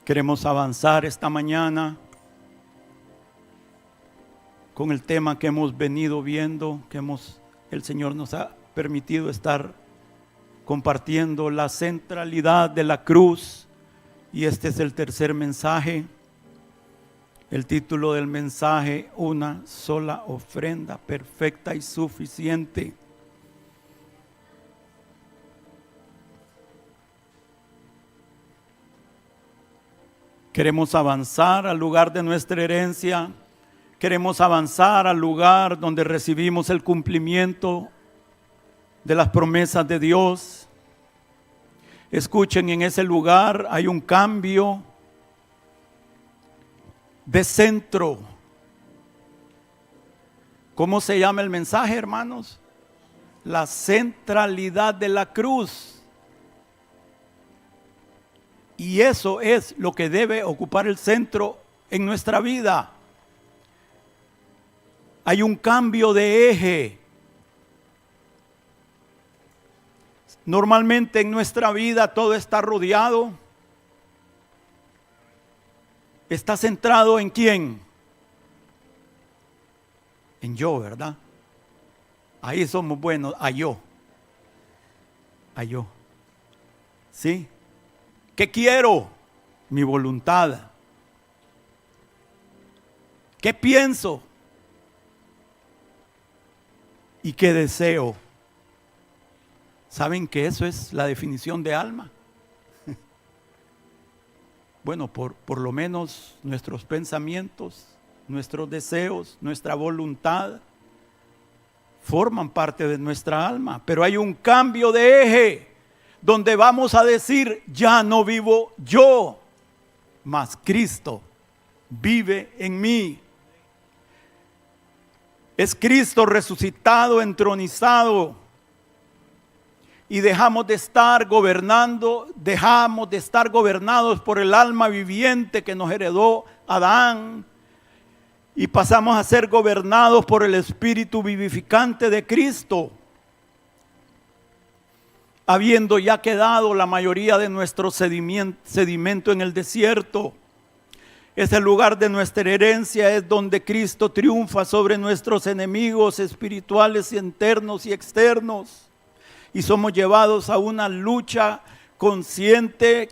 Queremos avanzar esta mañana con el tema que hemos venido viendo, el Señor nos ha permitido estar compartiendo la centralidad de la cruz, y este es el tercer mensaje. El título del mensaje: una sola ofrenda perfecta y suficiente. Queremos avanzar al lugar de nuestra herencia. Queremos avanzar al lugar donde recibimos el cumplimiento de las promesas de Dios. Escuchen, en ese lugar hay un cambio de centro. ¿Cómo se llama el mensaje, hermanos? La centralidad de la cruz. Y eso es lo que debe ocupar el centro en nuestra vida. Hay un cambio de eje. Normalmente en nuestra vida todo está rodeado. Está centrado en quién? En yo, ¿verdad? Ahí somos buenos, a yo. A yo. ¿Sí? ¿Qué quiero? Mi voluntad. ¿Qué pienso? ¿Y qué deseo? ¿Saben que eso es la definición de alma? Bueno, por lo menos nuestros pensamientos, nuestros deseos, nuestra voluntad forman parte de nuestra alma. Pero hay un cambio de eje donde vamos a decir: ya no vivo yo, mas Cristo vive en mí. Es Cristo resucitado, entronizado. Y dejamos de estar gobernados por el alma viviente que nos heredó Adán, y pasamos a ser gobernados por el Espíritu vivificante de Cristo, habiendo ya quedado la mayoría de nuestro sedimento en el desierto. Ese lugar de nuestra herencia es donde Cristo triunfa sobre nuestros enemigos espirituales, internos y externos. Y somos llevados a una lucha consciente,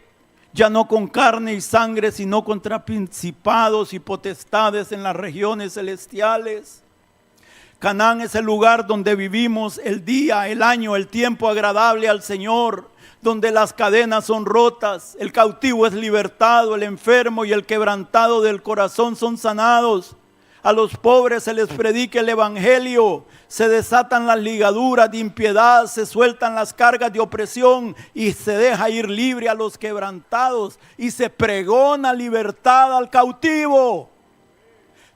ya no con carne y sangre, sino contra principados y potestades en las regiones celestiales. Canaán es el lugar donde vivimos el día, el año, el tiempo agradable al Señor, donde las cadenas son rotas, el cautivo es libertado, el enfermo y el quebrantado del corazón son sanados. A los pobres se les predica el evangelio, se desatan las ligaduras de impiedad, se sueltan las cargas de opresión y se deja ir libre a los quebrantados y se pregona libertad al cautivo.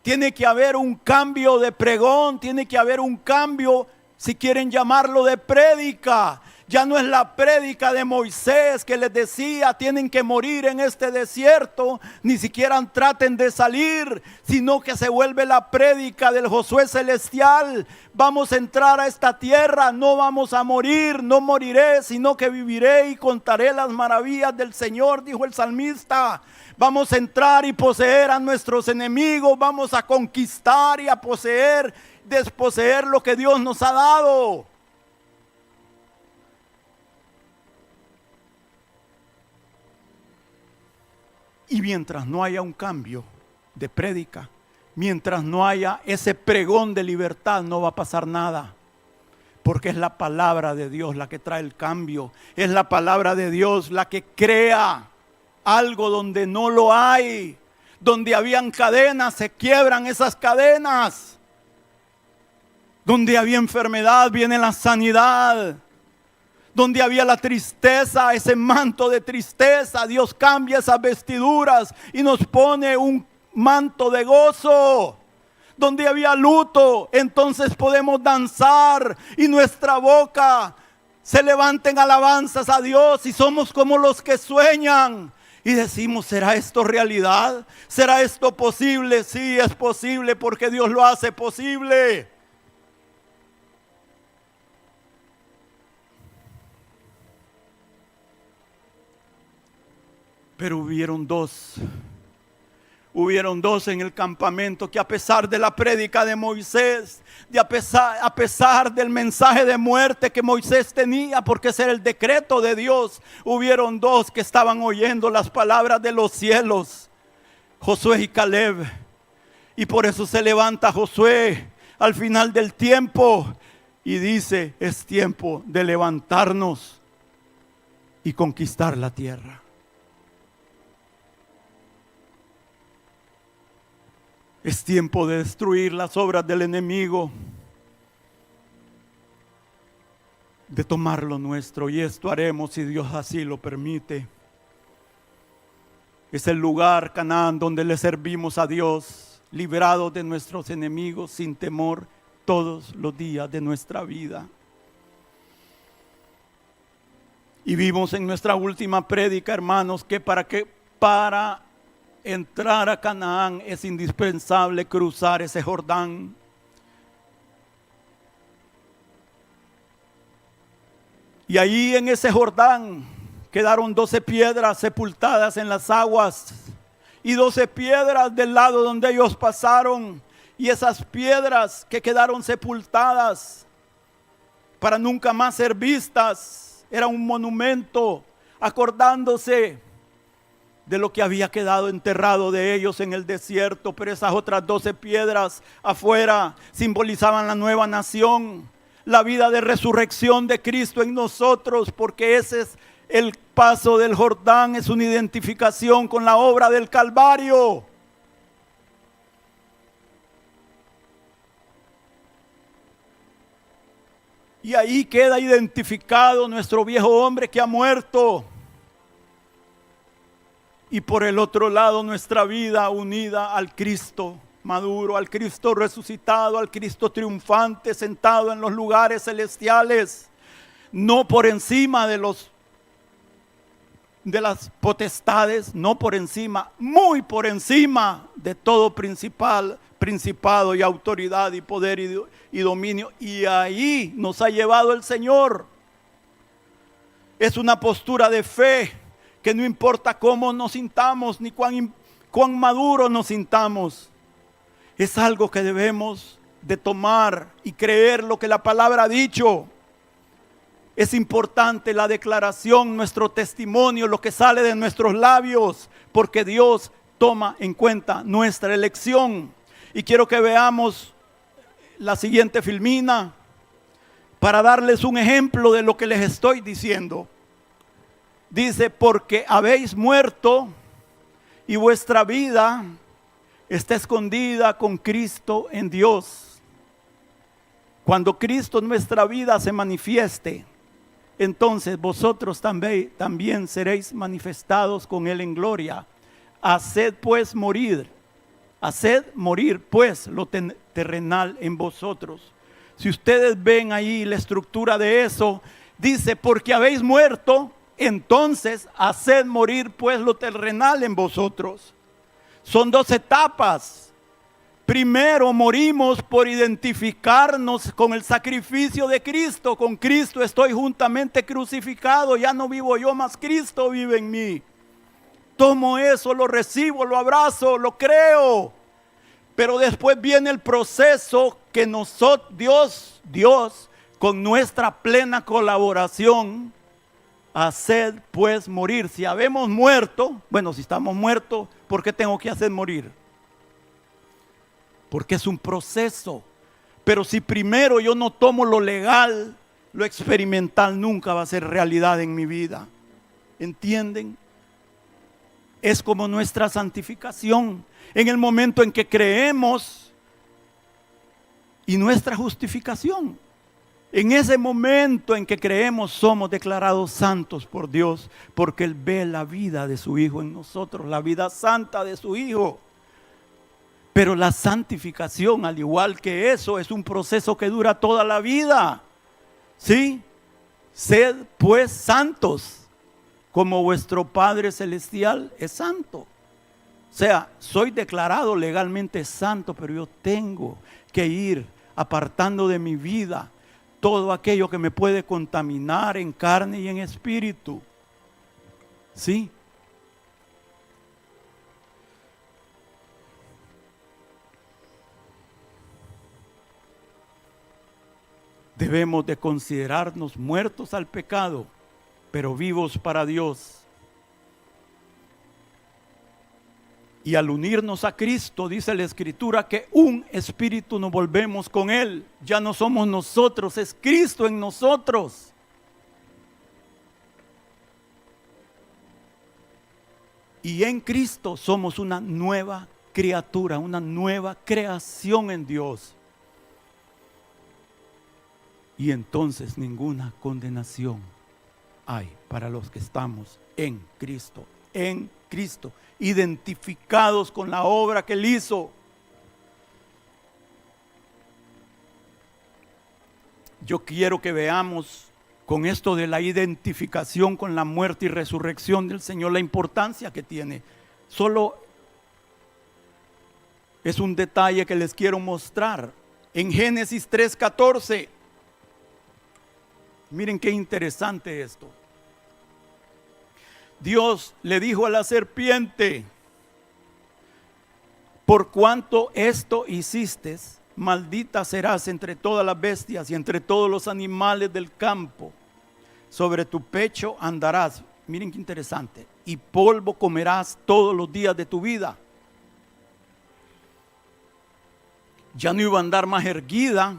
Tiene que haber un cambio de pregón, tiene que haber un cambio, si quieren llamarlo, de prédica. Ya no es la prédica de Moisés que les decía: tienen que morir en este desierto, ni siquiera traten de salir, sino que se vuelve la prédica del Josué celestial. Vamos a entrar a esta tierra, no vamos a morir, no moriré, sino que viviré y contaré las maravillas del Señor, dijo el salmista. Vamos a entrar y poseer a nuestros enemigos, vamos a conquistar y a poseer, desposeer lo que Dios nos ha dado. Y mientras no haya un cambio de prédica, mientras no haya ese pregón de libertad, no va a pasar nada. Porque es la palabra de Dios la que trae el cambio. Es la palabra de Dios la que crea algo donde no lo hay. Donde habían cadenas, se quiebran esas cadenas. Donde había enfermedad, viene la sanidad. Donde había la tristeza, ese manto de tristeza, Dios cambia esas vestiduras y nos pone un manto de gozo. Donde había luto, entonces podemos danzar y nuestra boca se levanten alabanzas a Dios, y somos como los que sueñan y decimos: ¿será esto realidad? ¿Será esto posible? Sí, es posible, porque Dios lo hace posible. Pero hubieron dos en el campamento que, a pesar de la prédica de Moisés, a pesar del mensaje de muerte que Moisés tenía, porque ese era el decreto de Dios, hubieron dos que estaban oyendo las palabras de los cielos: Josué y Caleb. Y por eso se levanta Josué al final del tiempo y dice: es tiempo de levantarnos y conquistar la tierra. Es tiempo de destruir las obras del enemigo, de tomar lo nuestro, y esto haremos si Dios así lo permite. Es el lugar, Canaán, donde le servimos a Dios, librados de nuestros enemigos, sin temor, todos los días de nuestra vida. Y vimos en nuestra última prédica, hermanos, que para entrar a Canaán es indispensable cruzar ese Jordán. Y ahí en ese Jordán quedaron 12 piedras sepultadas en las aguas, y 12 piedras del lado donde ellos pasaron. Y esas piedras que quedaron sepultadas para nunca más ser vistas, era un monumento acordándose de lo que había quedado enterrado de ellos en el desierto. Pero esas otras 12 piedras afuera simbolizaban la nueva nación, la vida de resurrección de Cristo en nosotros, porque ese es el paso del Jordán, es una identificación con la obra del Calvario. Y ahí queda identificado nuestro viejo hombre que ha muerto. Y por el otro lado, nuestra vida unida al Cristo maduro, al Cristo resucitado, al Cristo triunfante, sentado en los lugares celestiales, no por encima de las potestades, no por encima, muy por encima de todo principado y autoridad y poder y dominio. Y ahí nos ha llevado el Señor. Es una postura de fe, que no importa cómo nos sintamos, ni cuán maduros nos sintamos, es algo que debemos de tomar y creer lo que la palabra ha dicho. Es importante la declaración, nuestro testimonio, lo que sale de nuestros labios, porque Dios toma en cuenta nuestra elección. Y quiero que veamos la siguiente filmina para darles un ejemplo de lo que les estoy diciendo. Dice: porque habéis muerto y vuestra vida está escondida con Cristo en Dios. Cuando Cristo en nuestra vida se manifieste, entonces vosotros también seréis manifestados con Él en gloria. Haced morir pues lo terrenal en vosotros. Si ustedes ven ahí la estructura de eso, dice: porque habéis muerto, entonces haced morir pues lo terrenal en vosotros. Son dos etapas. Primero morimos por identificarnos con el sacrificio de Cristo. Con Cristo estoy juntamente crucificado. Ya no vivo yo, mas Cristo vive en mí. Tomo eso, lo recibo, lo abrazo, lo creo. Pero después viene el proceso que Dios, con nuestra plena colaboración, haced pues morir. Si habemos muerto, si estamos muertos, ¿por qué tengo que hacer morir? Porque es un proceso. Pero si primero yo no tomo lo legal, lo experimental nunca va a ser realidad en mi vida. ¿Entienden? Es como nuestra santificación. En el momento en que creemos, y nuestra justificación. En ese momento en que creemos, somos declarados santos por Dios, porque Él ve la vida de su Hijo en nosotros, la vida santa de su Hijo. Pero la santificación, al igual que eso, es un proceso que dura toda la vida. ¿Sí? Sed pues santos, como vuestro Padre Celestial es santo. O sea, soy declarado legalmente santo, pero yo tengo que ir apartando de mi vida todo aquello que me puede contaminar en carne y en espíritu. ¿Sí? Debemos de considerarnos muertos al pecado, pero vivos para Dios. Y al unirnos a Cristo, dice la Escritura, que un espíritu nos volvemos con Él. Ya no somos nosotros, es Cristo en nosotros. Y en Cristo somos una nueva criatura, una nueva creación en Dios. Y entonces ninguna condenación hay para los que estamos en Cristo, identificados con la obra que Él hizo. Yo quiero que veamos con esto de la identificación con la muerte y resurrección del Señor, la importancia que tiene. Solo es un detalle que les quiero mostrar. En Génesis 3:14, miren qué interesante esto. Dios le dijo a la serpiente: por cuanto esto hiciste, maldita serás entre todas las bestias y entre todos los animales del campo. Sobre tu pecho andarás, miren qué interesante, y polvo comerás todos los días de tu vida. Ya no iba a andar más erguida,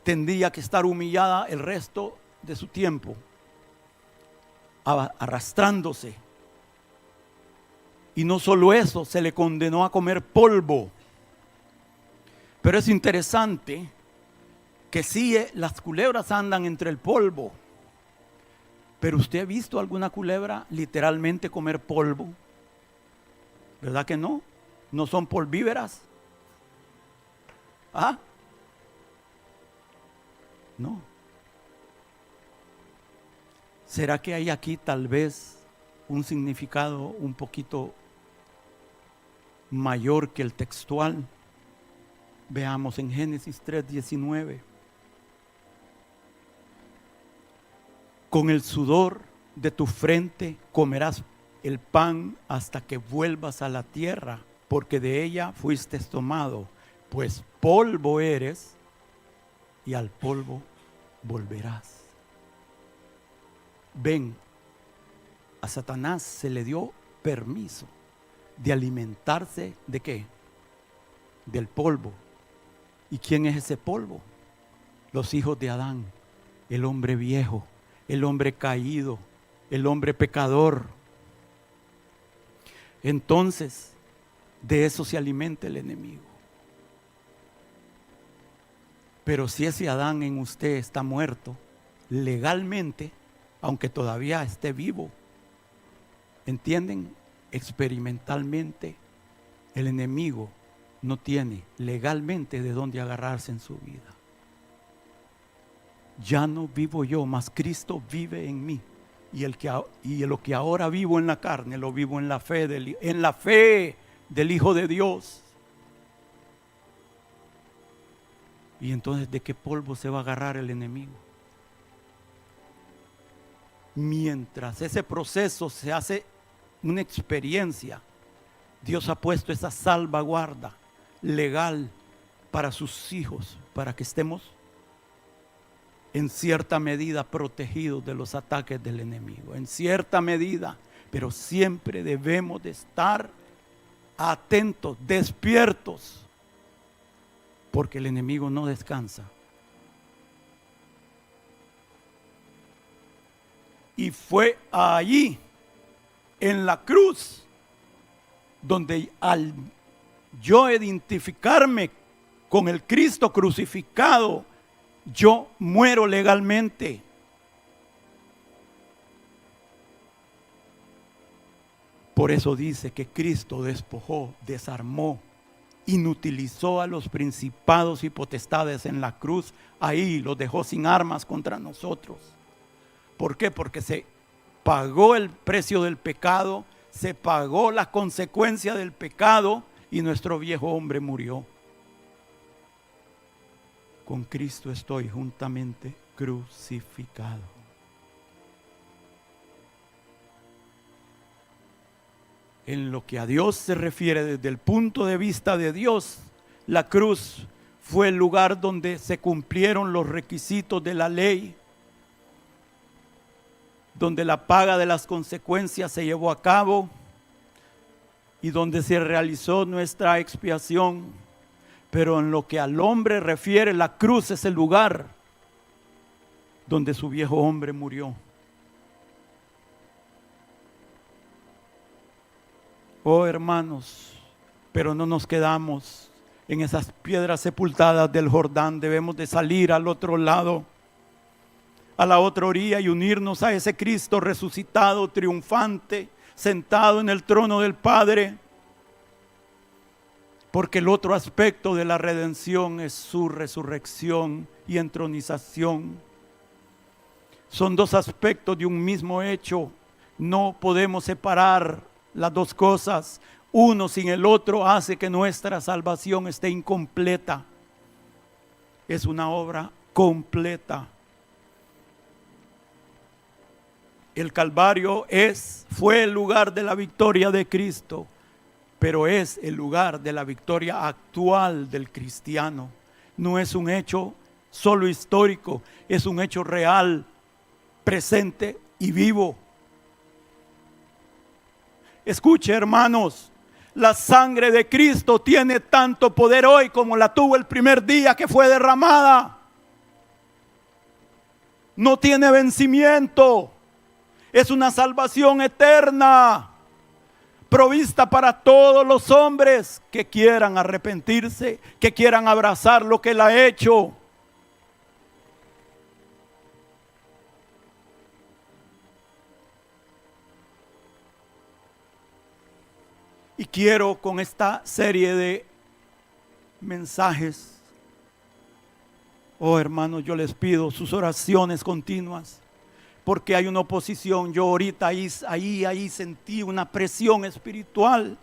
tendría que estar humillada el resto de su tiempo, arrastrándose. Y no solo eso, se le condenó a comer polvo. Pero es interesante que sí, las culebras andan entre el polvo. Pero ¿usted ha visto alguna culebra literalmente comer polvo? ¿Verdad que no? ¿No son polvíveras? ¿Ah? No. ¿Será que hay aquí tal vez un significado un poquito mayor que el textual? Veamos en Génesis 3:19. Con el sudor de tu frente comerás el pan hasta que vuelvas a la tierra, porque de ella fuiste tomado, pues polvo eres y al polvo volverás. Ven, a Satanás se le dio permiso de alimentarse ¿de qué? Del polvo. ¿Y quién es ese polvo? Los hijos de Adán, el hombre viejo, el hombre caído, el hombre pecador. Entonces, de eso se alimenta el enemigo. Pero si ese Adán en usted está muerto, legalmente, aunque todavía esté vivo, ¿entienden? Experimentalmente, el enemigo no tiene legalmente de dónde agarrarse en su vida. Ya no vivo yo, mas Cristo vive en mí. Y lo que ahora vivo en la carne, lo vivo en la fe del Hijo de Dios. Y entonces, ¿de qué polvo se va a agarrar el enemigo? Mientras ese proceso se hace una experiencia, Dios ha puesto esa salvaguarda legal para sus hijos, para que estemos en cierta medida protegidos de los ataques del enemigo, en cierta medida, pero siempre debemos de estar atentos, despiertos, porque el enemigo no descansa. Y fue allí, en la cruz, donde al yo identificarme con el Cristo crucificado, yo muero legalmente. Por eso dice que Cristo despojó, desarmó, inutilizó a los principados y potestades en la cruz. Ahí los dejó sin armas contra nosotros. ¿Por qué? Porque se pagó el precio del pecado, se pagó la consecuencia del pecado y nuestro viejo hombre murió. Con Cristo estoy juntamente crucificado. En lo que a Dios se refiere, desde el punto de vista de Dios, la cruz Fue el lugar donde se cumplieron los requisitos de la ley, donde la paga de las consecuencias se llevó a cabo y donde se realizó nuestra expiación. Pero en lo que al hombre refiere, la cruz es el lugar donde su viejo hombre murió. Oh hermanos, pero no nos quedamos en esas piedras sepultadas del Jordán. Debemos de salir al otro lado, a la otra orilla, y unirnos a ese Cristo resucitado, triunfante, sentado en el trono del Padre. Porque el otro aspecto de la redención es su resurrección y entronización. Son dos aspectos de un mismo hecho. No podemos separar las dos cosas. Uno sin el otro hace que nuestra salvación esté incompleta. Es una obra completa. El Calvario fue el lugar de la victoria de Cristo, pero es el lugar de la victoria actual del cristiano. No es un hecho solo histórico, es un hecho real, presente y vivo. Escuche, hermanos, la sangre de Cristo tiene tanto poder hoy como la tuvo el primer día que fue derramada. No tiene vencimiento. Es una salvación eterna, provista para todos los hombres que quieran arrepentirse, que quieran abrazar lo que Él ha hecho. Y quiero con esta serie de mensajes, oh hermanos, yo les pido sus oraciones continuas, porque hay una oposición. Yo ahorita ahí sentí una presión espiritual.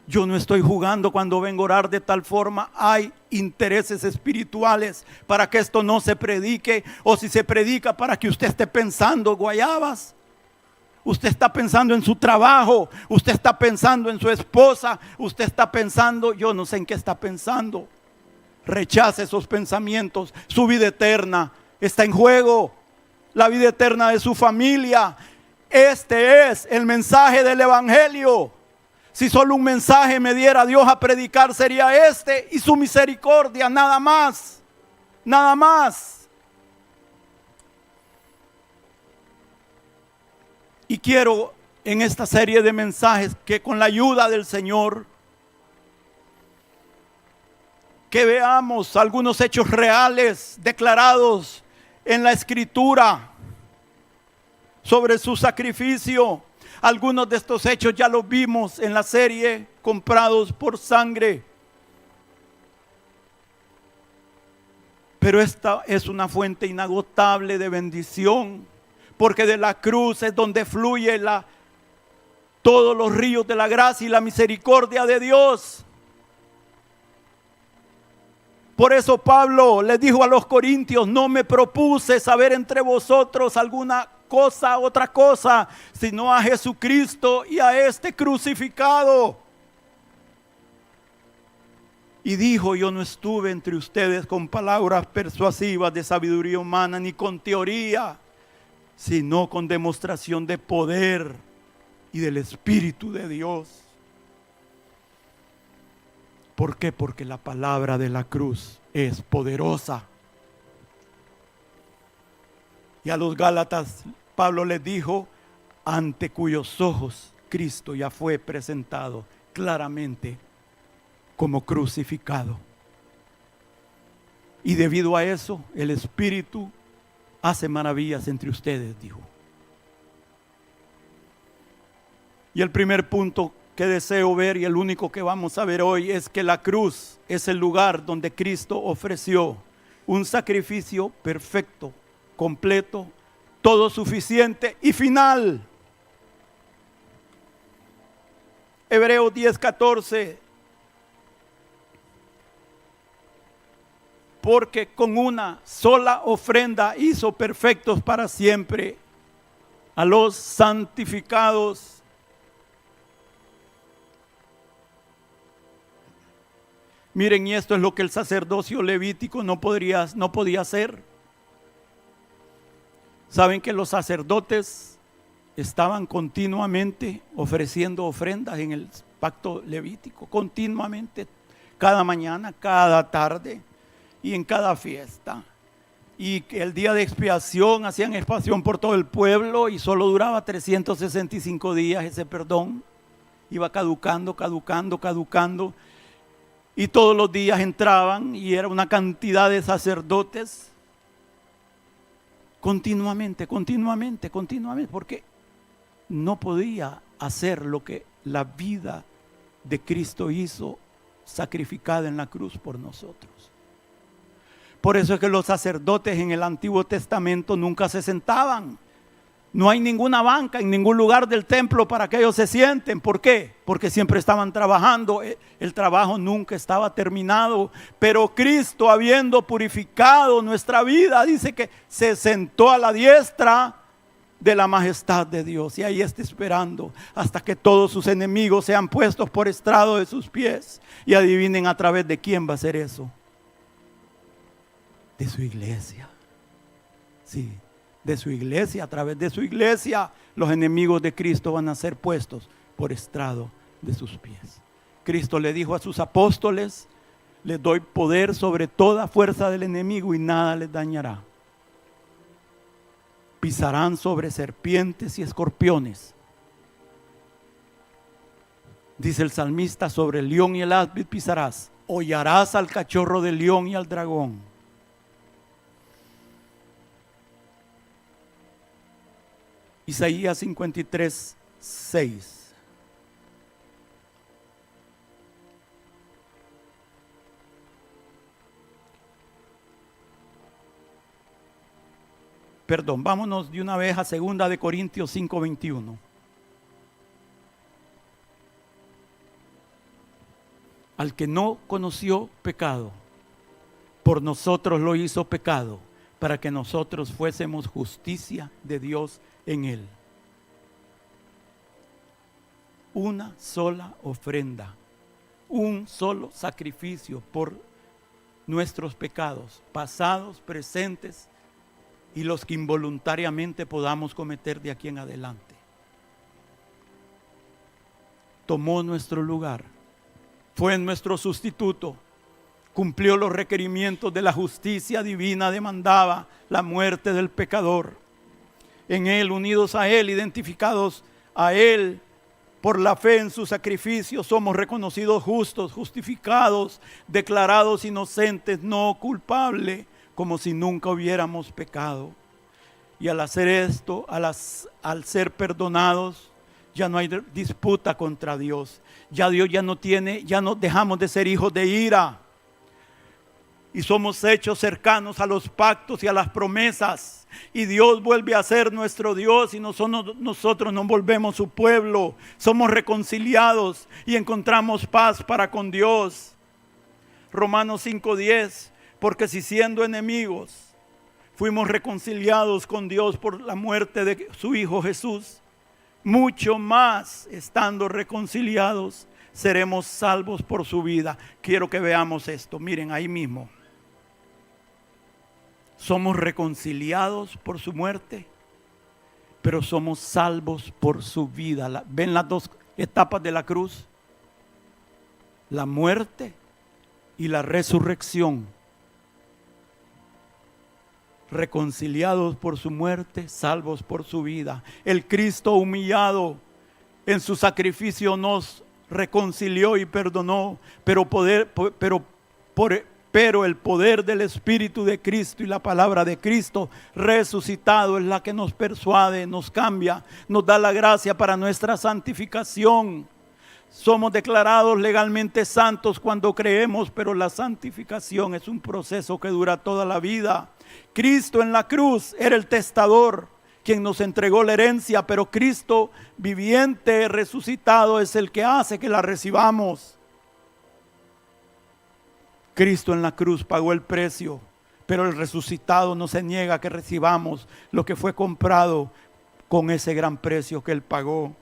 Yo no estoy jugando cuando vengo a orar de tal forma. Hay intereses espirituales para que esto no se predique, o si se predica para que usted esté pensando guayabas. Usted está pensando en su trabajo, usted está pensando en su esposa, usted está pensando, yo no sé en qué está pensando. Rechace esos pensamientos. Su vida eterna está en juego, la vida eterna de su familia. Este es el mensaje del evangelio. Si solo un mensaje me diera Dios a predicar, sería este, y su misericordia, nada más, nada más. Y quiero en esta serie de mensajes que con la ayuda del Señor, que veamos algunos hechos reales declarados en la Escritura sobre su sacrificio. Algunos de estos hechos ya los vimos en la serie Comprados por Sangre. Pero esta es una fuente inagotable de bendición, porque de la cruz es donde fluye todos los ríos de la gracia y la misericordia de Dios. Por eso Pablo le dijo a los corintios: no me propuse saber entre vosotros alguna cosa, otra cosa, sino a Jesucristo y a este crucificado. Y dijo: yo no estuve entre ustedes con palabras persuasivas de sabiduría humana, ni con teoría, sino con demostración de poder y del Espíritu de Dios. ¿Por qué? Porque la palabra de la cruz es poderosa. Y a los Gálatas Pablo les dijo: ante cuyos ojos Cristo ya fue presentado claramente como crucificado. Y debido a eso, el Espíritu hace maravillas entre ustedes, dijo. Y el primer punto que deseo ver, y el único que vamos a ver hoy, es que la cruz es el lugar donde Cristo ofreció un sacrificio perfecto, completo, todo suficiente y final. Hebreos 10:14. Porque con una sola ofrenda hizo perfectos para siempre a los santificados. Miren, y esto es lo que el sacerdocio levítico no podía hacer. Saben que los sacerdotes estaban continuamente ofreciendo ofrendas en el pacto levítico, continuamente, cada mañana, cada tarde y en cada fiesta. Y el día de expiación hacían expiación por todo el pueblo y solo duraba 365 días ese perdón. Iba caducando. Y todos los días entraban y era una cantidad de sacerdotes continuamente, porque no podía hacer lo que la vida de Cristo hizo, sacrificada en la cruz por nosotros. Por eso es que los sacerdotes en el Antiguo Testamento nunca se sentaban. No hay ninguna banca en ningún lugar del templo para que ellos se sienten. ¿Por qué? Porque siempre estaban trabajando. El trabajo nunca estaba terminado. Pero Cristo, habiendo purificado nuestra vida, dice que se sentó a la diestra de la majestad de Dios. Y ahí está esperando hasta que todos sus enemigos sean puestos por estrado de sus pies. Y adivinen a través de quién va a ser eso. De su iglesia. Sí, de su iglesia. A través de su iglesia los enemigos de Cristo van a ser puestos por estrado de sus pies. Cristo le dijo a sus apóstoles: les doy poder sobre toda fuerza del enemigo y nada les dañará. Pisarán sobre serpientes y escorpiones. Dice el salmista: sobre el león y el áspid pisarás. Hollarás al cachorro del león y al dragón. Isaías 53, 6. Perdón, vámonos de una vez a 2 de Corintios 5, 21. Al que no conoció pecado, por nosotros lo hizo pecado, para que nosotros fuésemos justicia de Dios en él. Una sola ofrenda, un solo sacrificio por nuestros pecados, pasados, presentes y los que involuntariamente podamos cometer de aquí en adelante. Tomó nuestro lugar, fue nuestro sustituto, cumplió los requerimientos de la justicia divina, demandaba la muerte del pecador. En Él, unidos a Él, identificados a Él por la fe en su sacrificio, somos reconocidos justos, justificados, declarados inocentes, no culpables, como si nunca hubiéramos pecado. Y al hacer esto, al ser perdonados, ya no hay disputa contra Dios. Ya Dios ya no dejamos de ser hijos de ira. Y somos hechos cercanos a los pactos y a las promesas. Y Dios vuelve a ser nuestro Dios y nosotros nos volvemos su pueblo. Somos reconciliados y encontramos paz para con Dios. Romanos 5:10, porque si siendo enemigos fuimos reconciliados con Dios por la muerte de su Hijo Jesús, mucho más estando reconciliados seremos salvos por su vida. Quiero que veamos esto, miren ahí mismo. Somos reconciliados por su muerte, pero somos salvos por su vida. ¿Ven las dos etapas de la cruz? La muerte y la resurrección. Reconciliados por su muerte, salvos por su vida. El Cristo humillado en su sacrificio nos reconcilió y perdonó, pero el poder del Espíritu de Cristo y la palabra de Cristo resucitado es la que nos persuade, nos cambia, nos da la gracia para nuestra santificación. Somos declarados legalmente santos cuando creemos, pero la santificación es un proceso que dura toda la vida. Cristo en la cruz era el testador, quien nos entregó la herencia, pero Cristo viviente, resucitado, es el que hace que la recibamos. Cristo en la cruz pagó el precio, pero el resucitado no se niega a que recibamos lo que fue comprado con ese gran precio que Él pagó.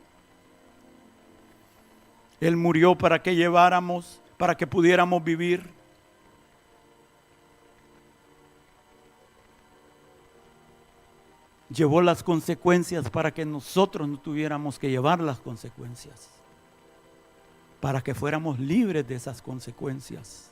Él murió para que lleváramos para que pudiéramos vivir. Llevó las consecuencias para que nosotros no tuviéramos que llevar las consecuencias, para que fuéramos libres de esas consecuencias.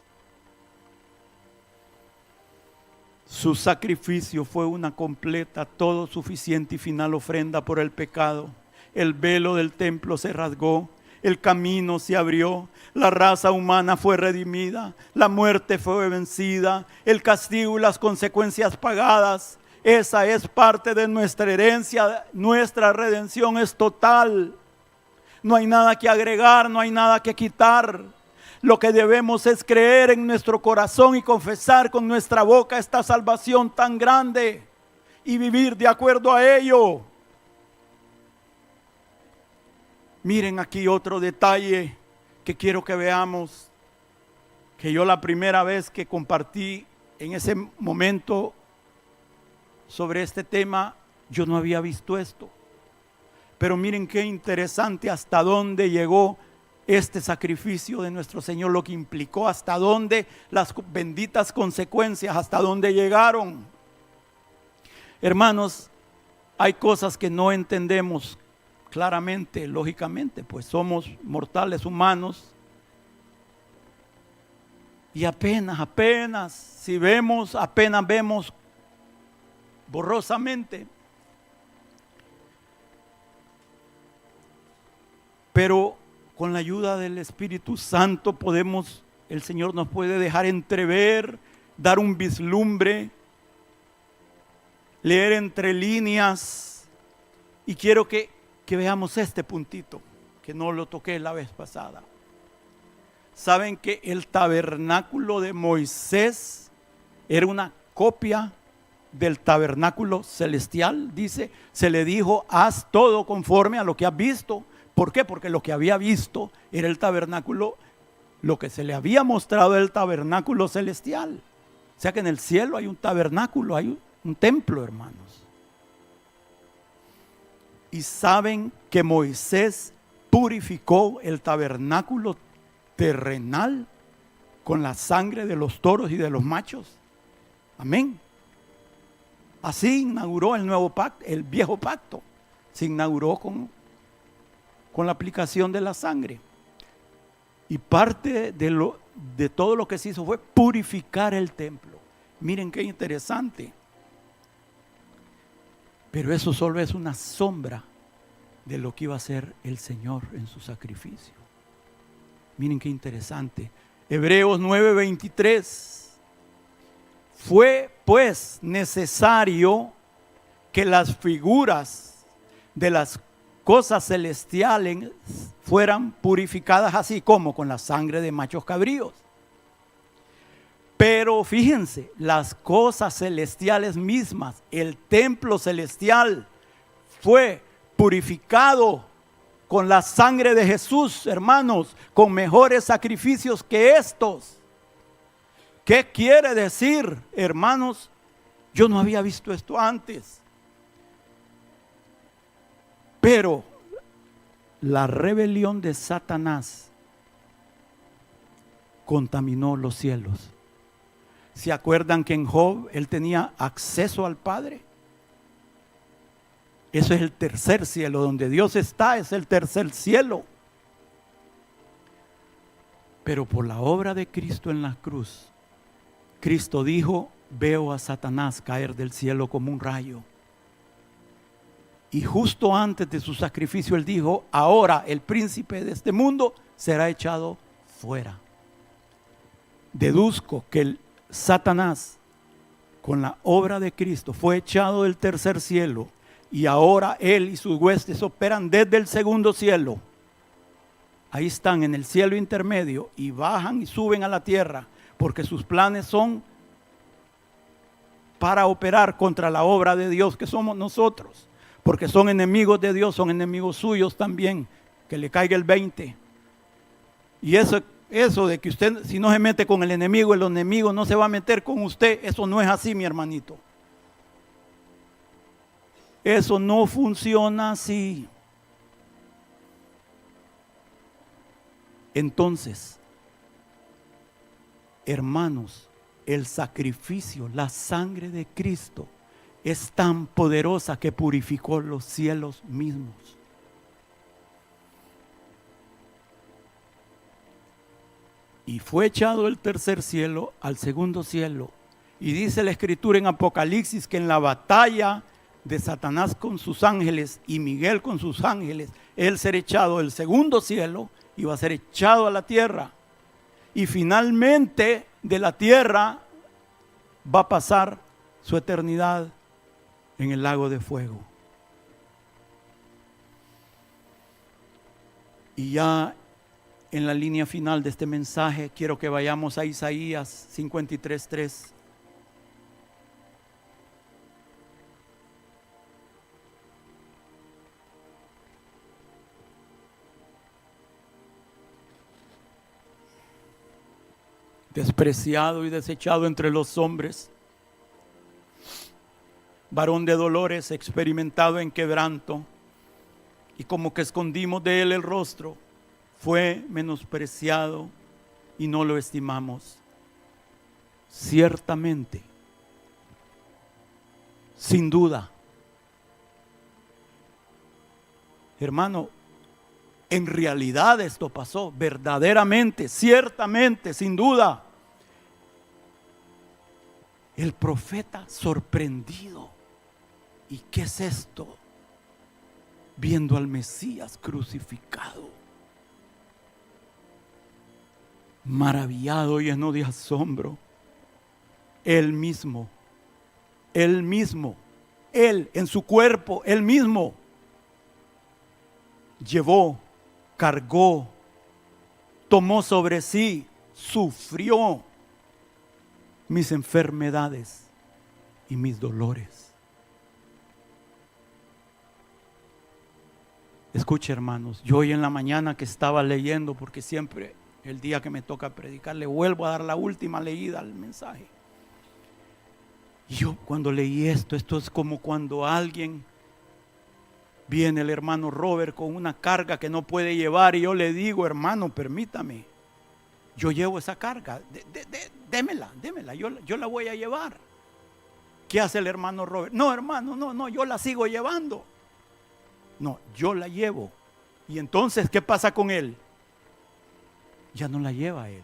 Su sacrificio fue una completa, todo suficiente y final ofrenda por el pecado. El velo del templo se rasgó, el camino se abrió, la raza humana fue redimida, la muerte fue vencida, el castigo y las consecuencias pagadas. Esa es parte de nuestra herencia, nuestra redención es total. No hay nada que agregar, no hay nada que quitar. Lo que debemos es creer en nuestro corazón y confesar con nuestra boca esta salvación tan grande y vivir de acuerdo a ello. Miren aquí otro detalle que quiero que veamos, que yo la primera vez que compartí en ese momento sobre este tema, yo no había visto esto. Pero miren qué interesante hasta dónde llegó este sacrificio de nuestro Señor, lo que implicó, hasta dónde las benditas consecuencias, hasta dónde llegaron. Hermanos, hay cosas que no entendemos claramente, lógicamente, pues somos mortales humanos. Y apenas, si vemos, apenas vemos borrosamente. Pero con la ayuda del Espíritu Santo podemos, el Señor nos puede dejar entrever, dar un vislumbre, leer entre líneas. Y quiero que veamos este puntito, que no lo toqué la vez pasada. Saben que el tabernáculo de Moisés era una copia del tabernáculo celestial. Dice, se le dijo, haz todo conforme a lo que has visto. ¿Por qué? Porque lo que había visto era el tabernáculo, lo que se le había mostrado el tabernáculo celestial. O sea que en el cielo hay un tabernáculo, hay un templo, hermanos. Y saben que Moisés purificó el tabernáculo terrenal con la sangre de los toros y de los machos. Amén. Así inauguró el nuevo pacto, el viejo pacto. Se inauguró con la aplicación de la sangre. Y parte de todo lo que se hizo fue purificar el templo. Miren qué interesante. Pero eso solo es una sombra de lo que iba a hacer el Señor en su sacrificio. Miren qué interesante. Hebreos 9:23. Fue pues necesario que las figuras de las cosas celestiales fueran purificadas así como con la sangre de machos cabríos. Pero fíjense, las cosas celestiales mismas, el templo celestial fue purificado con la sangre de Jesús, hermanos, con mejores sacrificios que estos. ¿Qué quiere decir, hermanos? Yo no había visto esto antes. Pero la rebelión de Satanás contaminó los cielos. ¿Se acuerdan que en Job él tenía acceso al Padre? Eso es el tercer cielo, donde Dios está, es el tercer cielo. Pero por la obra de Cristo en la cruz, Cristo dijo, veo a Satanás caer del cielo como un rayo. Y justo antes de su sacrificio él dijo, ahora el príncipe de este mundo será echado fuera. Deduzco que el Satanás con la obra de Cristo fue echado del tercer cielo y ahora él y sus huestes operan desde el segundo cielo. Ahí están en el cielo intermedio y bajan y suben a la tierra porque sus planes son para operar contra la obra de Dios que somos nosotros. Porque son enemigos de Dios, son enemigos suyos también, que le caiga el 20. Y eso de que usted, si no se mete con el enemigo no se va a meter con usted, eso no es así, mi hermanito. Eso no funciona así. Entonces, Hermanos, el sacrificio, la sangre de Cristo es tan poderosa que purificó los cielos mismos. Y fue echado el tercer cielo al segundo cielo. Y dice la Escritura en Apocalipsis que en la batalla de Satanás con sus ángeles y Miguel con sus ángeles, él será echado del segundo cielo y va a ser echado a la tierra. Y finalmente de la tierra va a pasar su eternidad en el lago de fuego. Y ya en la línea final de este mensaje quiero que vayamos a Isaías 53:3. Despreciado y desechado entre los hombres, varón de dolores, experimentado en quebranto, y como que escondimos de él el rostro, fue menospreciado y no lo estimamos. Ciertamente, sin duda, hermano, en realidad esto pasó, verdaderamente, ciertamente, sin duda. El profeta sorprendido. ¿Y qué es esto? Viendo al Mesías crucificado, maravillado, lleno de asombro. Él mismo, él en su cuerpo, él mismo llevó, cargó, tomó sobre sí, sufrió mis enfermedades y mis dolores. Escuche, hermanos, yo hoy en la mañana que estaba leyendo, porque siempre el día que me toca predicar le vuelvo a dar la última leída al mensaje. Y yo cuando leí esto es como cuando alguien viene, el hermano Robert, con una carga que no puede llevar, y yo le digo: hermano, permítame, yo llevo esa carga, démela, yo la voy a llevar. ¿Qué hace el hermano Robert? No, hermano, no, yo la sigo llevando. No, yo la llevo. Y entonces, ¿qué pasa con él? Ya no la lleva él.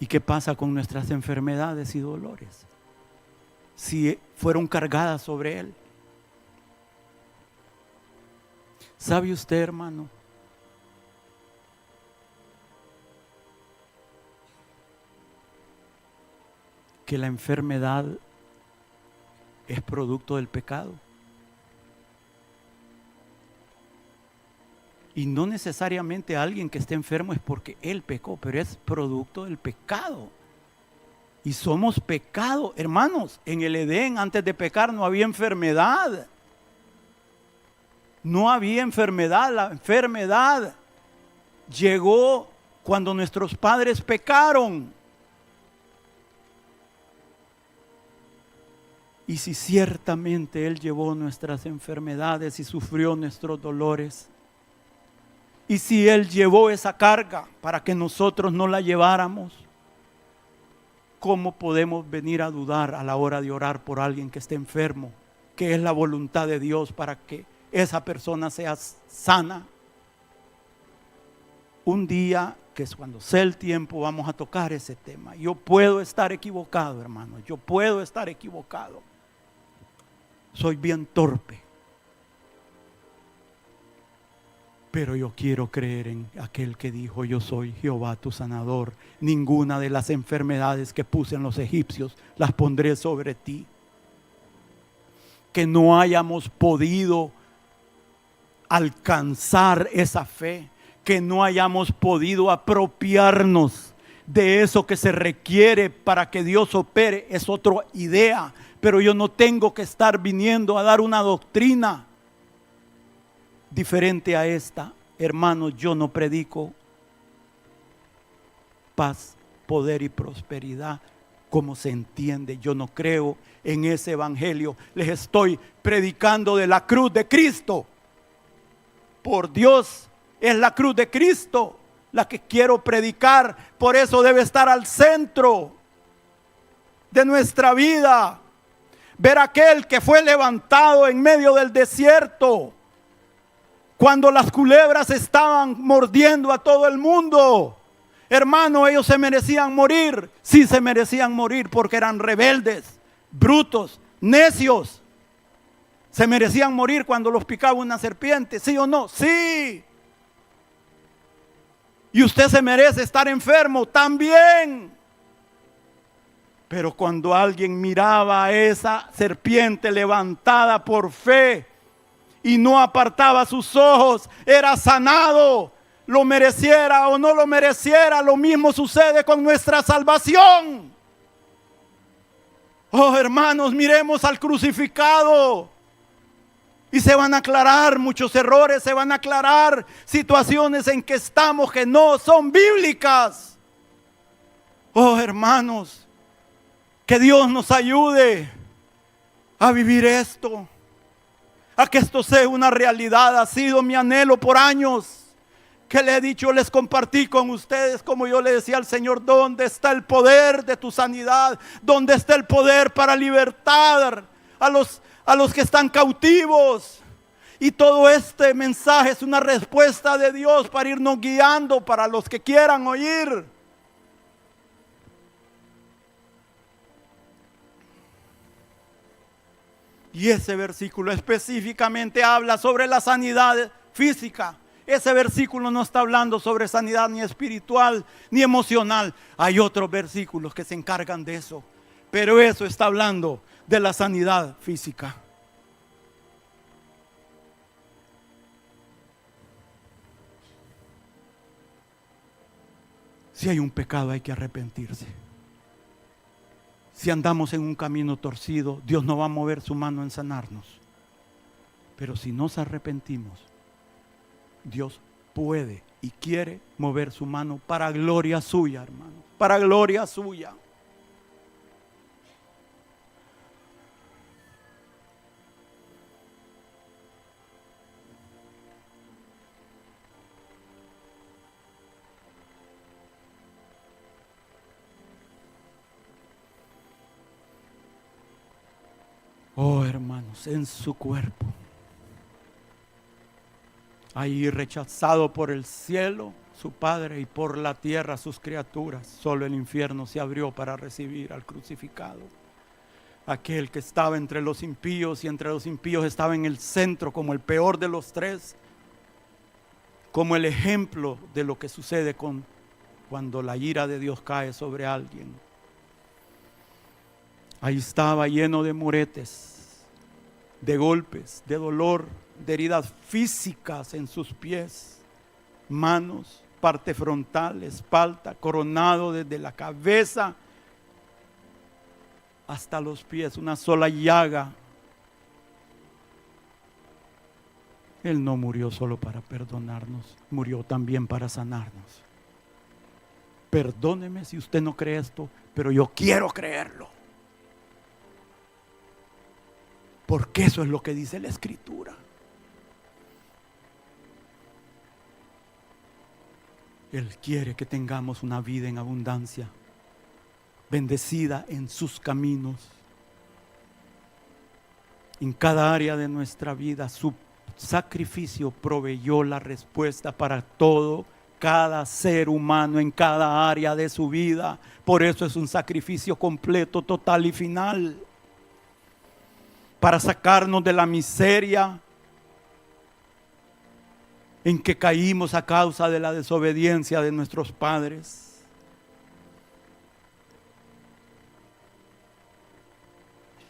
¿Y qué pasa con nuestras enfermedades y dolores? Si fueron cargadas sobre él. ¿Sabe usted, hermano, que la enfermedad es producto del pecado? Y no necesariamente alguien que esté enfermo es porque él pecó, pero es producto del pecado. Y somos pecado, hermanos. En el Edén, antes de pecar, no había enfermedad. No había enfermedad. La enfermedad llegó cuando nuestros padres pecaron. Y si ciertamente Él llevó nuestras enfermedades y sufrió nuestros dolores, y si Él llevó esa carga para que nosotros no la lleváramos, ¿cómo podemos venir a dudar a la hora de orar por alguien que esté enfermo? Que es la voluntad de Dios para que esa persona sea sana. Un día, que es cuando sea el tiempo, vamos a tocar ese tema. Yo puedo estar equivocado, hermano. Yo puedo estar equivocado. Soy bien torpe. Pero yo quiero creer en aquel que dijo: yo soy Jehová tu sanador. Ninguna de las enfermedades que puse en los egipcios las pondré sobre ti. Que no hayamos podido alcanzar esa fe, que no hayamos podido apropiarnos de eso que se requiere para que Dios opere, es otra idea. Pero yo no tengo que estar viniendo a dar una doctrina diferente a esta. Hermanos, yo no predico paz, poder y prosperidad como se entiende. Yo no creo en ese evangelio. Les estoy predicando de la cruz de Cristo. Por Dios, es la cruz de Cristo la que quiero predicar. Por eso debe estar al centro de nuestra vida. Ver aquel que fue levantado en medio del desierto, cuando las culebras estaban mordiendo a todo el mundo. Hermano, ellos se merecían morir. Sí, se merecían morir porque eran rebeldes, brutos, necios. Se merecían morir cuando los picaba una serpiente, ¿sí o no? Sí. Y usted se merece estar enfermo también. Pero cuando alguien miraba a esa serpiente levantada por fe y no apartaba sus ojos, era sanado. Lo mereciera o no lo mereciera, lo mismo sucede con nuestra salvación. Oh, hermanos, miremos al crucificado y se van a aclarar muchos errores, se van a aclarar situaciones en que estamos que no son bíblicas. Oh, hermanos, que Dios nos ayude a vivir esto, a que esto sea una realidad. Ha sido mi anhelo por años, que le he dicho, les compartí con ustedes, como yo le decía al Señor: ¿dónde está el poder de tu sanidad? ¿Dónde está el poder para libertar a los que están cautivos? Y todo este mensaje es una respuesta de Dios para irnos guiando para los que quieran oír. Y ese versículo específicamente habla sobre la sanidad física. Ese versículo no está hablando sobre sanidad ni espiritual ni emocional. Hay otros versículos que se encargan de eso, pero eso está hablando de la sanidad física. Si hay un pecado, hay que arrepentirse. Si andamos en un camino torcido, Dios no va a mover su mano en sanarnos. Pero si nos arrepentimos, Dios puede y quiere mover su mano para gloria suya, hermano, para gloria suya. Oh, hermanos, en su cuerpo, ahí rechazado por el cielo, su Padre, y por la tierra, sus criaturas, solo el infierno se abrió para recibir al crucificado. Aquel que estaba entre los impíos, y entre los impíos estaba en el centro como el peor de los tres, como el ejemplo de lo que sucede cuando la ira de Dios cae sobre alguien. Ahí estaba lleno de moretes, de golpes, de dolor, de heridas físicas en sus pies, manos, parte frontal, espalda, coronado desde la cabeza hasta los pies, una sola llaga. Él no murió solo para perdonarnos, murió también para sanarnos. Perdóneme si usted no cree esto, pero yo quiero creerlo. Porque eso es lo que dice la Escritura. Él quiere que tengamos una vida en abundancia, bendecida en sus caminos. En cada área de nuestra vida, su sacrificio proveyó la respuesta para todo, cada ser humano en cada área de su vida. Por eso es un sacrificio completo, total y final, para sacarnos de la miseria en que caímos a causa de la desobediencia de nuestros padres.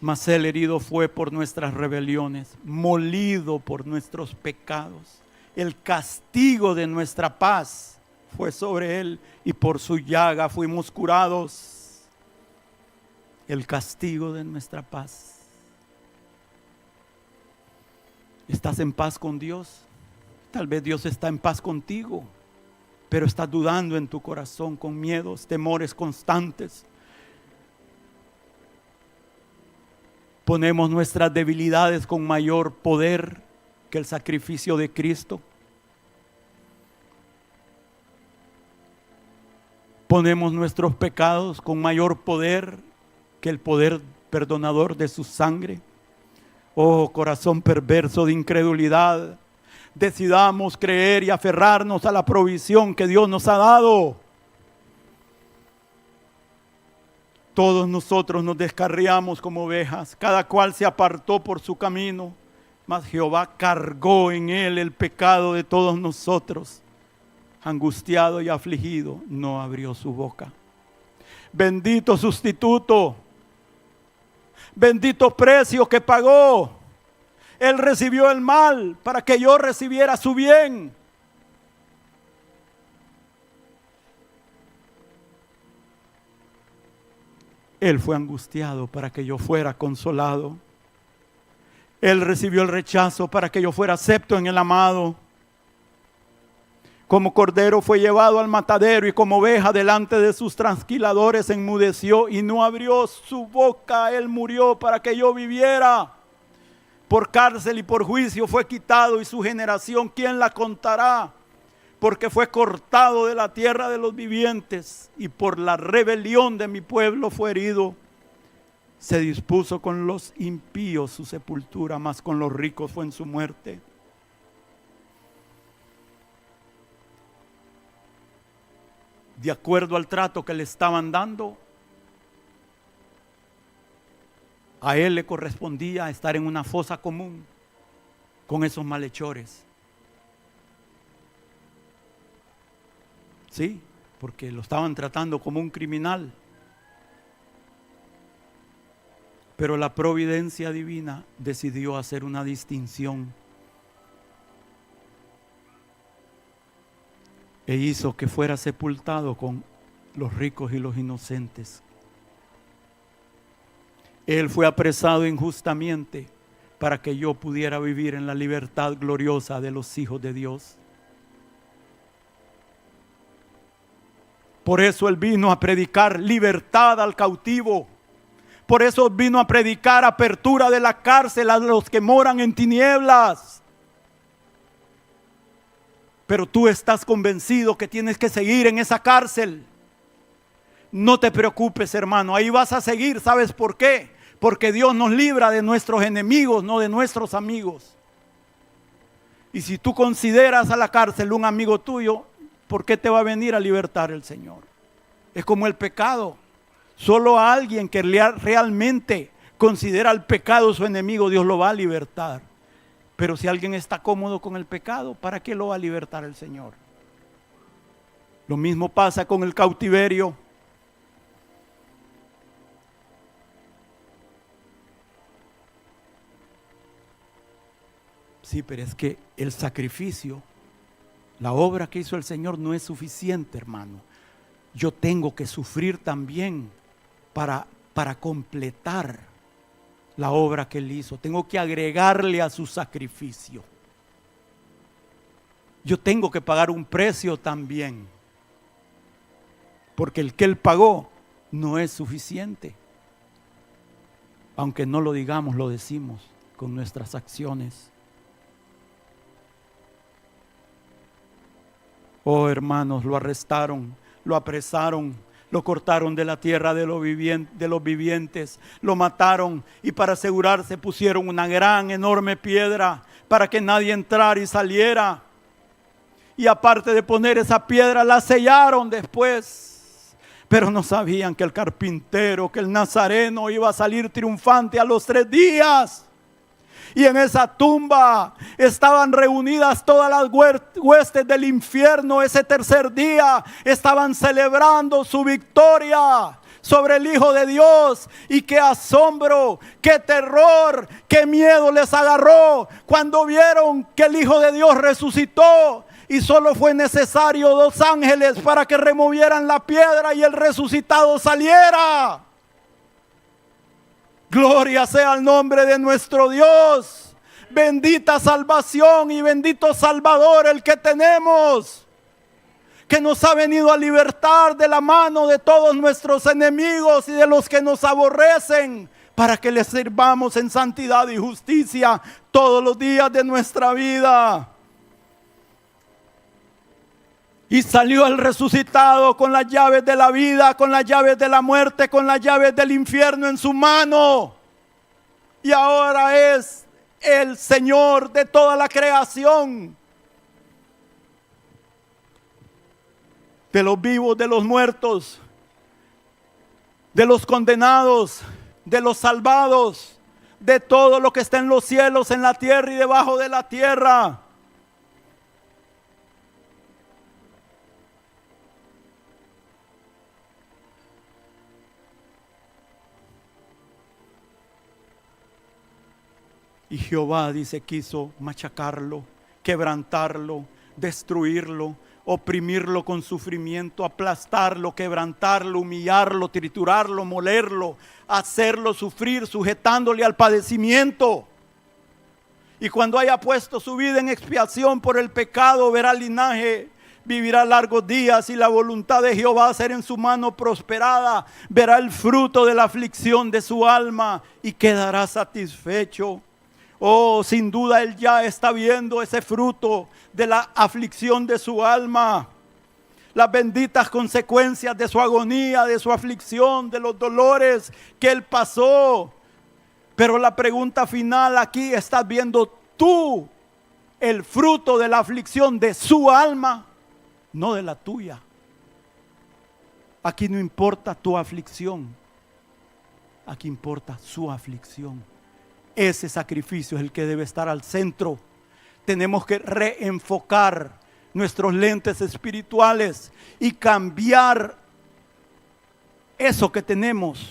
Mas Él herido fue por nuestras rebeliones, molido por nuestros pecados. El castigo de nuestra paz fue sobre Él, y por su llaga fuimos curados. El castigo de nuestra paz. ¿Estás en paz con Dios? Tal vez Dios está en paz contigo, pero estás dudando en tu corazón, con miedos, temores constantes. Ponemos nuestras debilidades con mayor poder que el sacrificio de Cristo. Ponemos nuestros pecados con mayor poder que el poder perdonador de su sangre. Oh, corazón perverso de incredulidad, decidamos creer y aferrarnos a la provisión que Dios nos ha dado. Todos nosotros nos descarriamos como ovejas, cada cual se apartó por su camino, mas Jehová cargó en él el pecado de todos nosotros. Angustiado y afligido, no abrió su boca. Bendito sustituto, bendito precio que pagó. Él recibió el mal para que yo recibiera su bien. Él fue angustiado para que yo fuera consolado. Él recibió el rechazo para que yo fuera acepto en el amado. Como cordero fue llevado al matadero y como oveja delante de sus trasquiladores enmudeció y no abrió su boca. Él murió para que yo viviera. Por cárcel y por juicio fue quitado y su generación, ¿quién la contará? Porque fue cortado de la tierra de los vivientes y por la rebelión de mi pueblo fue herido. Se dispuso con los impíos su sepultura, mas con los ricos fue en su muerte. De acuerdo al trato que le estaban dando, a él le correspondía estar en una fosa común con esos malhechores. Sí, porque lo estaban tratando como un criminal. Pero la providencia divina decidió hacer una distinción e hizo que fuera sepultado con los ricos y los inocentes. Él fue apresado injustamente para que yo pudiera vivir en la libertad gloriosa de los hijos de Dios. Por eso Él vino a predicar libertad al cautivo. Por eso vino a predicar apertura de la cárcel a los que moran en tinieblas. Pero tú estás convencido que tienes que seguir en esa cárcel. No te preocupes, hermano, ahí vas a seguir. ¿Sabes por qué? Porque Dios nos libra de nuestros enemigos, no de nuestros amigos. Y si tú consideras a la cárcel un amigo tuyo, ¿por qué te va a venir a libertar el Señor? Es como el pecado. Solo a alguien que realmente considera el pecado su enemigo, Dios lo va a libertar. Pero si alguien está cómodo con el pecado, ¿para qué lo va a libertar el Señor? Lo mismo pasa con el cautiverio. Sí, pero es que el sacrificio, la obra que hizo el Señor no es suficiente, hermano. Yo tengo que sufrir también para completar la obra que Él hizo. Tengo que agregarle a su sacrificio. Yo tengo que pagar un precio también. Porque el que Él pagó no es suficiente. Aunque no lo digamos, lo decimos con nuestras acciones. Oh, hermanos, lo arrestaron, lo apresaron, lo cortaron de la tierra de los vivientes, lo mataron y para asegurarse pusieron una gran, enorme piedra para que nadie entrara y saliera. Y aparte de poner esa piedra, la sellaron después. Pero no sabían que el carpintero, que el nazareno iba a salir triunfante a los 3 días. Y en esa tumba estaban reunidas todas las huestes del infierno. Ese tercer día estaban celebrando su victoria sobre el Hijo de Dios. Y qué asombro, qué terror, qué miedo les agarró cuando vieron que el Hijo de Dios resucitó. Y solo fue necesario 2 ángeles para que removieran la piedra y el resucitado saliera. Gloria sea al nombre de nuestro Dios. Bendita salvación y bendito Salvador el que tenemos, que nos ha venido a libertar de la mano de todos nuestros enemigos y de los que nos aborrecen, para que les sirvamos en santidad y justicia todos los días de nuestra vida. Y salió el resucitado con las llaves de la vida, con las llaves de la muerte, con las llaves del infierno en su mano. Y ahora es el Señor de toda la creación. De los vivos, de los muertos, de los condenados, de los salvados, de todo lo que está en los cielos, en la tierra y debajo de la tierra. Y Jehová, dice, quiso machacarlo, quebrantarlo, destruirlo, oprimirlo con sufrimiento, aplastarlo, quebrantarlo, humillarlo, triturarlo, molerlo, hacerlo sufrir, sujetándole al padecimiento. Y cuando haya puesto su vida en expiación por el pecado, verá linaje, vivirá largos días y la voluntad de Jehová será en su mano prosperada. Verá el fruto de la aflicción de su alma y quedará satisfecho. Oh, sin duda él ya está viendo ese fruto de la aflicción de su alma. Las benditas consecuencias de su agonía, de su aflicción, de los dolores que él pasó. Pero la pregunta final aquí, ¿estás viendo tú el fruto de la aflicción de su alma? No de la tuya. Aquí no importa tu aflicción. Aquí importa su aflicción. Ese sacrificio es el que debe estar al centro. Tenemos que reenfocar nuestros lentes espirituales y cambiar eso que tenemos,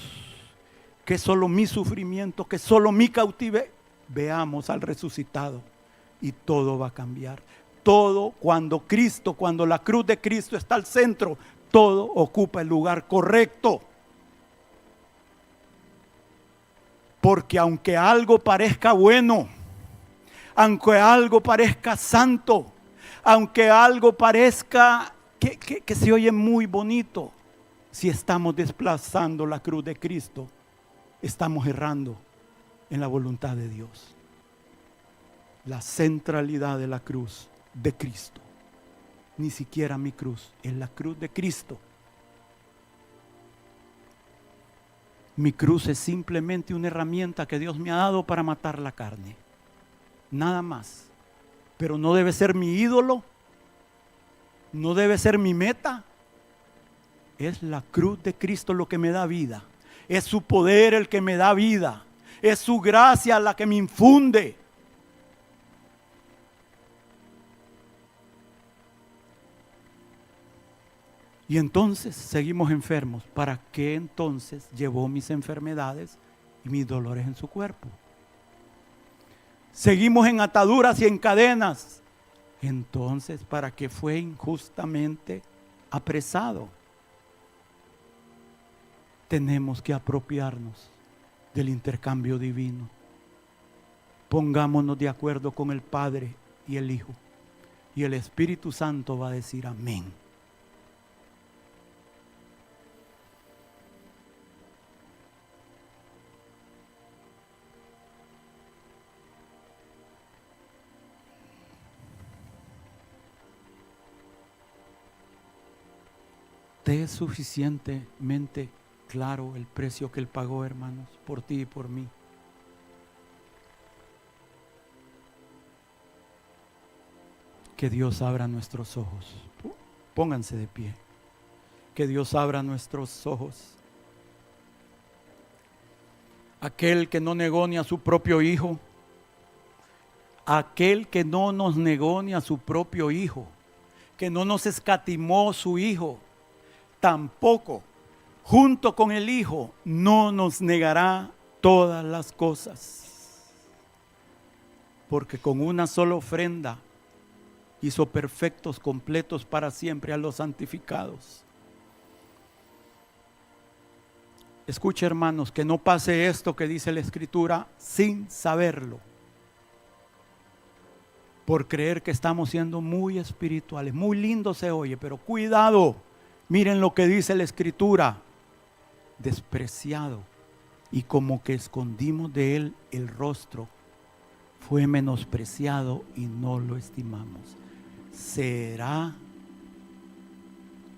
que es solo mi sufrimiento, que es solo mi cautiverio. Veamos al resucitado y todo va a cambiar. Todo cuando la cruz de Cristo está al centro, todo ocupa el lugar correcto. Porque aunque algo parezca bueno, aunque algo parezca santo, aunque algo parezca que se oye muy bonito, si estamos desplazando la cruz de Cristo, estamos errando en la voluntad de Dios. La centralidad de la cruz de Cristo, ni siquiera mi cruz, es la cruz de Cristo. Mi cruz es simplemente una herramienta que Dios me ha dado para matar la carne. Nada más. Pero no debe ser mi ídolo. No debe ser mi meta. Es la cruz de Cristo lo que me da vida. Es su poder el que me da vida. Es su gracia la que me infunde. Y entonces seguimos enfermos. ¿Para qué entonces llevó mis enfermedades y mis dolores en su cuerpo? Seguimos en ataduras y en cadenas. Entonces, ¿para qué fue injustamente apresado? Tenemos que apropiarnos del intercambio divino. Pongámonos de acuerdo con el Padre y el Hijo. Y el Espíritu Santo va a decir amén. ¿Te es suficientemente claro el precio que Él pagó, hermanos, por ti y por mí? Que Dios abra nuestros ojos. Pónganse de pie. Que Dios abra nuestros ojos. Aquel que no negó ni a su propio Hijo. Aquel que no nos negó ni a su propio Hijo. Que no nos escatimó su Hijo. Tampoco, junto con el Hijo, no nos negará todas las cosas. Porque con una sola ofrenda hizo perfectos, completos para siempre a los santificados. Escuche, hermanos, que no pase esto que dice la Escritura sin saberlo. Por creer que estamos siendo muy espirituales. Muy lindo se oye, pero cuidado. Miren lo que dice la Escritura. Despreciado y como que escondimos de él el rostro. Fue menospreciado y no lo estimamos. Será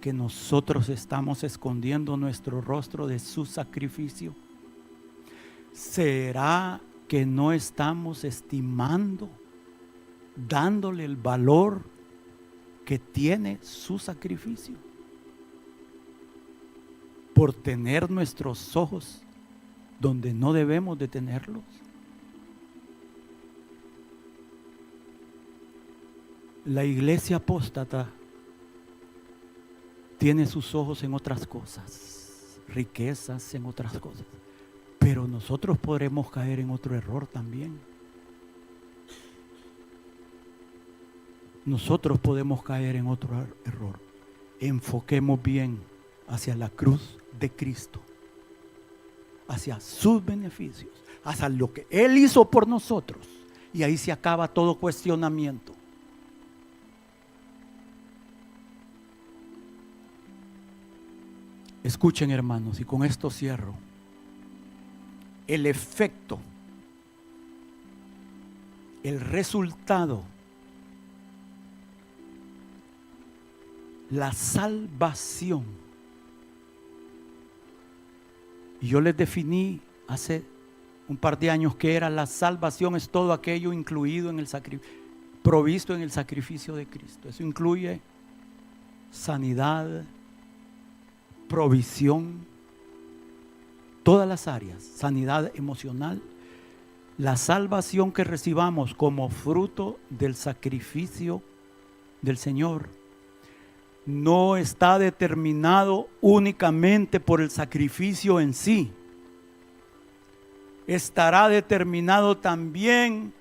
que nosotros estamos escondiendo nuestro rostro de su sacrificio? ¿Será que no estamos estimando, dándole el valor que tiene su sacrificio? Por tener nuestros ojos donde no debemos de tenerlos. La iglesia apóstata tiene sus ojos en otras cosas, riquezas, en otras cosas. Pero nosotros podremos caer en otro error también. Nosotros podemos caer en otro error. Enfoquemos bien hacia la cruz de Cristo, hacia sus beneficios, hacia lo que Él hizo por nosotros. Y ahí se acaba todo cuestionamiento. Escuchen, hermanos, y con esto cierro. El efecto, el resultado, la salvación. Y yo les definí hace un par de años que era la salvación, es todo aquello incluido en el sacrificio, provisto en el sacrificio de Cristo. Eso incluye sanidad, provisión, todas las áreas, sanidad emocional, la salvación que recibamos como fruto del sacrificio del Señor no está determinado únicamente por el sacrificio en sí. Estará determinado también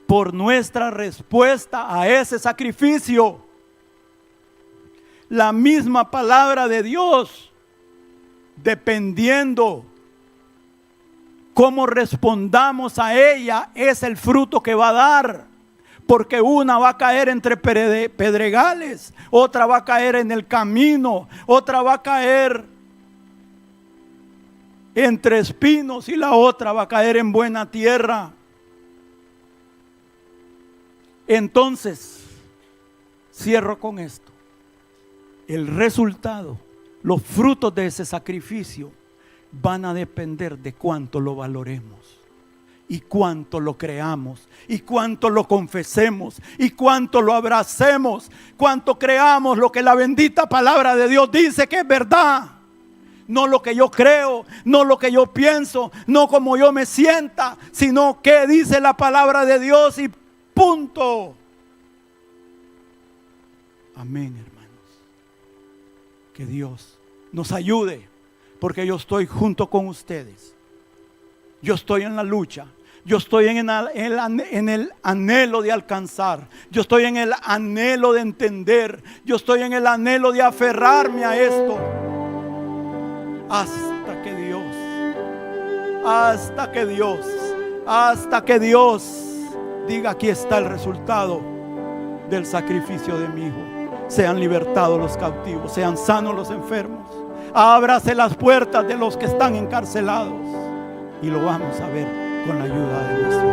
por nuestra respuesta a ese sacrificio. La misma palabra de Dios, dependiendo cómo respondamos a ella, es el fruto que va a dar. Porque una va a caer entre pedregales, otra va a caer en el camino, otra va a caer entre espinos y la otra va a caer en buena tierra. Entonces, cierro con esto. El resultado, los frutos de ese sacrificio van a depender de cuánto lo valoremos y cuánto lo creamos y cuánto lo confesemos y cuánto lo abracemos, cuánto creamos lo que la bendita palabra de Dios dice que es verdad. No lo que yo creo, no lo que yo pienso, no como yo me sienta, sino que dice la palabra de Dios y punto. Amén, hermanos. Que Dios nos ayude, porque yo estoy junto con ustedes. Yo estoy en la lucha. Yo estoy en el anhelo de alcanzar. Yo estoy en el anhelo de entender. Yo estoy en el anhelo de aferrarme a esto. Hasta que Dios diga: aquí está el resultado del sacrificio de mi Hijo. Sean libertados los cautivos, sean sanos los enfermos. Ábrase las puertas de los que están encarcelados. Y lo vamos a ver con la ayuda de nuestro